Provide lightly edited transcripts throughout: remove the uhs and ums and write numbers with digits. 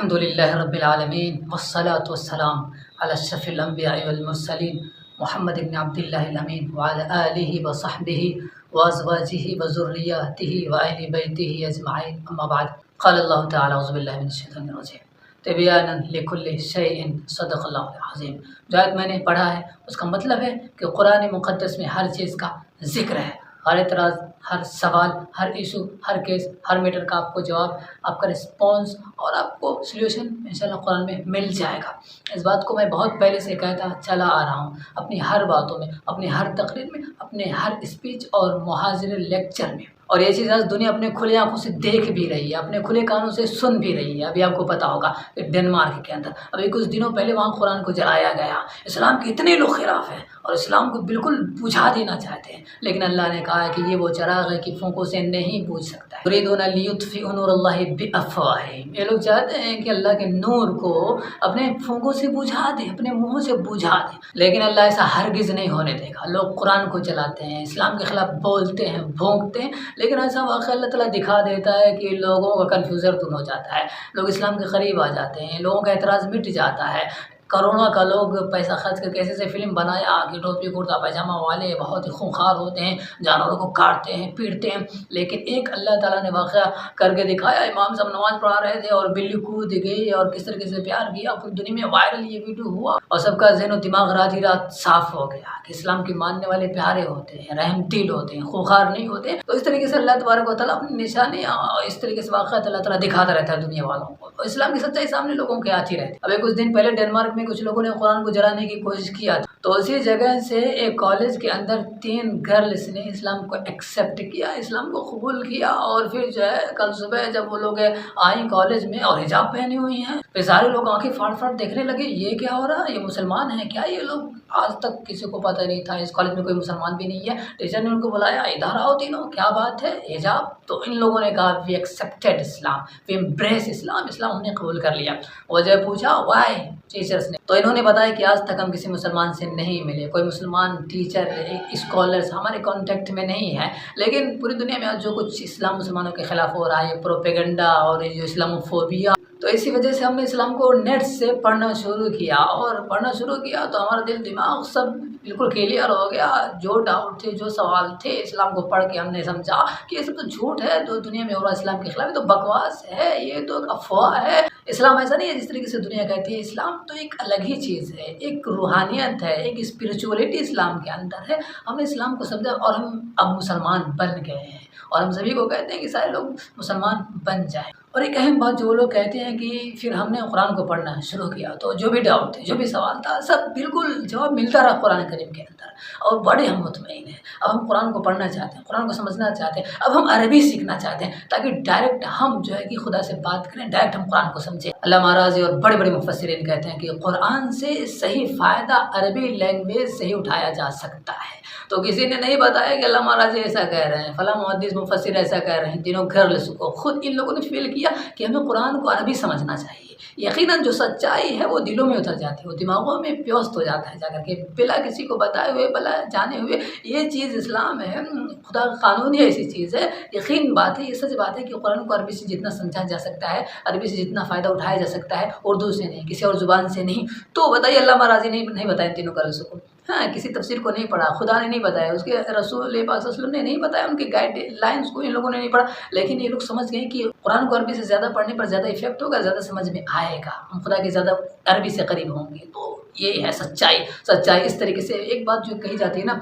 الحمد للہ رب العالمین والصلاة والسلام علی اشرف الانبیاء والمرسلین محمد بن عبد اللہ الامین وعلی آلہ وصحبہ وازواجہ وذریاتہ وآل بیتہ اجمعین اما بعد قال اللہ تعالی اعوذ باللہ من الشیطان الرجیم تبیانا لکل شیء صدق اللہ العظیم۔ جو آیت میں نے پڑھا ہے اس کا مطلب ہے کہ قرآن مقدس میں ہر چیز کا ذکر ہے، ہر اعتراض، ہر سوال، ہر ایشو، ہر کیس، ہر میٹر کا آپ کو جواب، آپ کا رسپانس اور آپ کو سلیوشن انشاءاللہ قرآن میں مل جائے گا۔ اس بات کو میں بہت پہلے سے کہتا چلا آ رہا ہوں، اپنی ہر باتوں میں، اپنی ہر تقریر میں، اپنے ہر اسپیچ اور محاضرے لیکچر میں، اور یہ چیز آج دنیا اپنے کھلے آنکھوں سے دیکھ بھی رہی ہے، اپنے کھلے کانوں سے سن بھی رہی ہے۔ ابھی آپ کو پتا ہوگا کہ ڈنمارک کے اندر ابھی کچھ دنوں پہلے وہاں قرآن کو جلایا گیا۔ اسلام کے اتنے لوگ خلاف ہیں اور اسلام کو بالکل بجھا دینا چاہتے ہیں، لیکن اللہ نے کہا ہے کہ یہ وہ چراغ ہے کہ پھونکوں سے نہیں بجھ سکتا ہے۔ یریدون لیطفئوا نور اللہ بافواہہم، یہ لوگ چاہتے ہیں کہ اللہ کے نور کو اپنے پھونکوں سے بجھا دیں، اپنے منہوں سے بجھا دیں، لیکن اللہ ایسا ہرگز نہیں ہونے دے گا۔ لوگ قرآن کو چلاتے ہیں، اسلام کے خلاف بولتے ہیں، بھونکتے ہیں، لیکن ایسا واقعہ اللہ تعالیٰ دکھا دیتا ہے کہ لوگوں کا کنفیوژن دور ہو جاتا ہے، لوگ اسلام کے قریب آ جاتے ہیں، لوگوں کا اعتراض مٹ جاتا ہے۔ کروڑوں کا لوگ پیسہ خرچ کر کے ایسے سے فلم بنایا کہ ٹوپی کرتا پاجامہ والے بہت ہی خونخوار ہوتے ہیں، جانوروں کو کاٹتے ہیں، پیٹتے ہیں، لیکن ایک اللہ تعالیٰ نے واقعہ کر کے دکھایا۔ امام صاحب نماز پڑھا رہے تھے اور بلی کود گئی اور کس طریقے سے پیار کیا، پوری دنیا میں وائرل یہ ویڈیو ہوا اور سب کا ذہن و دماغ رات ہی رات صاف ہو گیا کہ اسلام کے ماننے والے پیارے ہوتے ہیں، رحم دل ہوتے ہیں، خونخوار نہیں ہوتے۔ تو اس طریقے سے اللہ تبارک و تعالیٰ اپنی نشانیاں اس طریقے سے واقعات اللہ تعالیٰ دکھاتا رہتا ہے دنیا والوں کو، اور اسلام کی سچائی سامنے لوگوں کے آتی رہتی ہے۔ ابھی کچھ دن پہلے ڈنمارک میں کچھ لوگوں نے قرآن کو جلانے کی کوشش کیا تھا، تو اسی جگہ سے ایک کالج کے اندر 3 گرلز نے اسلام کو ایکسیپٹ کیا، اسلام کو قبول کیا، اور پھر جو ہے کل صبح جب وہ لوگ آئیں کالج میں اور حجاب پہنی ہوئی ہیں، پھر سارے لوگ آنکھیں پھاڑ پھاڑ دیکھنے لگے، یہ کیا ہو رہا ہے، یہ مسلمان ہیں کیا یہ لوگ؟ آج تک کسی کو پتہ نہیں تھا، اس کالج میں کوئی مسلمان بھی نہیں ہے۔ ٹیچر نے ان کو بلایا، ادھر آؤ تینوں، کیا بات ہے، حجاب؟ تو ان لوگوں نے کہا وی ایکسیپٹیڈ اسلام، وی امبریس اسلام، اسلام ہم نے قبول کر لیا۔ وجہ پوچھا وائی ٹیچرس نے، تو انہوں نے بتایا کہ آج تک ہم کسی مسلمان سے نہیں ملے، کوئی مسلمان ٹیچر اسکالرس ہمارے کانٹیکٹ میں نہیں ہے، لیکن پوری دنیا میں آج جو کچھ اسلام مسلمانوں کے خلاف ہو رہا ہے، یہ پروپیگنڈا اور یہ جو اسلاموفوبیا، تو اسی وجہ سے ہم نے اسلام کو نیٹ سے پڑھنا شروع کیا، اور پڑھنا شروع کیا تو ہمارا دل دماغ سب بالکل کلیئر ہو گیا۔ جو ڈاؤٹ تھے، جو سوال تھے، اسلام کو پڑھ کے ہم نے سمجھا کہ یہ سب تو جھوٹ ہے، تو دنیا میں ہو رہا ہے اسلام کے خلاف، یہ تو بکواس ہے، یہ تو ایک افواہ ہے۔ اسلام ایسا نہیں ہے جس طریقے سے دنیا کہتی ہے، اسلام تو ایک الگ ہی چیز ہے، ایک روحانیت ہے، ایک اسپریچولیٹی اسلام کے اندر ہے۔ ہم نے اسلام کو سمجھا اور ہم اب مسلمان بن گئے ہیں، اور ہم سبھی کو کہتے ہیں کہ سارے لوگ مسلمان بن جائیں۔ اور ایک اہم بات جو وہ لوگ کہتے ہیں کہ پھر ہم نے قرآن کو پڑھنا شروع کیا تو جو بھی ڈاؤٹ تھے، جو بھی سوال تھا، سب بالکل جواب ملتا رہا قرآن کریم کے اندر، اور بڑے ہم مطمئن ہیں۔ اب ہم قرآن کو پڑھنا چاہتے ہیں، قرآن کو سمجھنا چاہتے ہیں، اب ہم عربی سیکھنا چاہتے ہیں تاکہ ڈائریکٹ ہم جو ہے کہ خدا سے بات کریں، ڈائریکٹ ہم قرآن کو سمجھیں۔ علامہ رازی اور بڑے بڑے مفسرین کہتے ہیں کہ قرآن سے صحیح فائدہ عربی لینگویج سے ہی اٹھایا جا سکتا ہے۔ تو کسی نے نہیں بتایا کہ علامہ رازی ایسا کہہ رہے ہیں، فلاں محدث مفسر ایسا کہہ رہے ہیں، تینوں گرلز کو خود ان لوگوں نے فیل کیا کہ ہمیں قرآن کو عربی سمجھنا چاہیے۔ یقیناً جو سچائی ہے وہ دلوں میں اتر جاتی ہے، وہ دماغوں میں پیوست ہو جاتا ہے جا کر کے، بلا کسی کو بتائے ہوئے، بلا جانے ہوئے۔ یہ چیز اسلام ہے، خدا کا قانون ہی ایسی چیز ہے، یقین بات ہے، یہ سچ بات ہے کہ قرآن کو عربی سے جتنا سمجھا جا سکتا ہے، عربی سے جتنا فائدہ اٹھایا جا سکتا ہے، اردو سے نہیں، کسی اور زبان سے نہیں۔ تو بتائیے علامہ رازی نہیں بتایا ان تینوں گرلز کو، ہاں، کسی تفسیر کو نہیں پڑھا، خدا نے نہیں بتایا، اس کے رسول پاک صلی اللہ علیہ وسلم نے نہیں بتایا، ان کے گائیڈ لائنس کو ان لوگوں نے نہیں پڑھا، لیکن یہ لوگ سمجھ گئے کہ قرآن کو عربی سے زیادہ پڑھنے پر زیادہ افیکٹ ہوگا، زیادہ سمجھ میں آئے گا، ہم خدا کے زیادہ عربی سے قریب ہوں گے۔ تو یہ ہے سچائی اس طریقے سے۔ ایک بات جو کہی جاتی ہے نا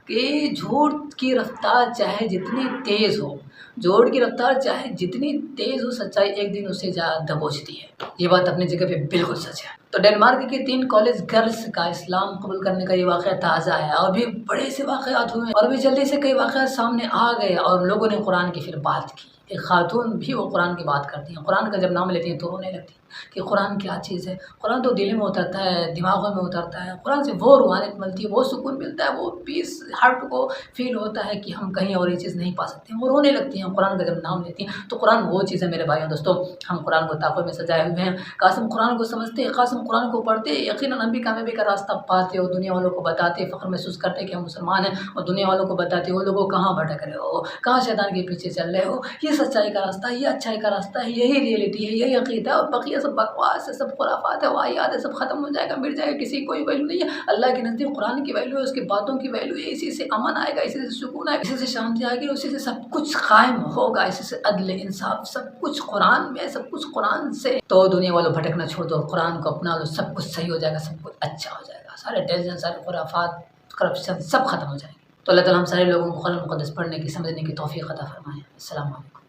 کہ جھوٹ کی رفتار چاہے جتنی تیز ہو، جھوٹ کی رفتار چاہے جتنی تیز ہو، سچائی ایک دن اسے جا دبوچتی ہے۔ یہ بات اپنی جگہ پہ بالکل سچ ہے۔ تو ڈنمارک کے 3 کالج گرلز کا اسلام قبول کرنے کا یہ واقعہ تازہ ہے، اور بھی بڑے سے واقعات ہوئے، اور بھی جلدی سے کئی واقعات سامنے آ گئے، اور لوگوں نے قرآن کی پھر بات کی۔ ایک خاتون بھی وہ قرآن کی بات کرتی ہیں، قرآن کا جب نام لیتی ہیں تو رونے لگتی ہیں کہ قرآن کیا چیز ہے، قرآن تو دل میں اترتا ہے، دماغوں میں اترتا ہے، قرآن سے وہ روحانیت ملتی ہے، وہ سکون ملتا ہے، وہ پیس ہارٹ کو فیل ہوتا ہے کہ ہم کہیں اور یہ چیز نہیں پا سکتے ہیں۔ وہ رونے لگتی ہیں قرآن کا جب نام لیتی ہیں۔ تو قرآن وہ چیز ہے میرے بھائیوں دوستوں، ہم قرآن کو طاقوں میں سجائے ہوئے ہیں، کاش ہم قرآن کو سمجھتے، کاش ہم قرآن کو پڑھتے یقیناً ہم بھی کامیابی کا راستہ پاتے اور دنیا والوں کو بتاتے، فخر محسوس کرتے کہ ہم مسلمان ہیں، اور دنیا والوں کو بتاتے وہ لوگوں کہاں بھٹک رہے ہو، کہاں شیطان کے پیچھے چل رہے ہو، یہ سچائی کا راستہ ہے، یہ اچھائی کا راستہ ہے، یہی ریئلٹی ہے، یہی عقیدہ ہے، اور بقیہ سب بکواس ہے، سب خرافات ہے، واہیات ہے، سب ختم ہو جائے گا، مٹ جائے گا، کسی کی کوئی ویلو نہیں ہے۔ اللہ کے نزدیک قرآن کی ویلو ہے، اس کی باتوں کی ویلو ہے، اسی سے امن آئے گا، اسی سے سکون آئے گا، اسی سے شانتی آئے گی، اسی سے سب کچھ قائم ہوگا، اسی سے عدل انصاف سب کچھ قرآن میں، سب کچھ قرآن سے۔ تو دنیا والوں بھٹکنا چھوڑ دو، قرآن کو اپنا لو، سب کچھ صحیح ہو جائے گا، سب کچھ اچھا ہو جائے گا، سارے ٹینشن، سارے خرافات، کرپشن سب ختم ہو جائے گا۔ تو اللہ تعالیٰ ہم سارے لوگوں کو قرآن مقدس پڑھنے کی، سمجھنے کی توفیق عطا فرمائے۔ السلام علیکم۔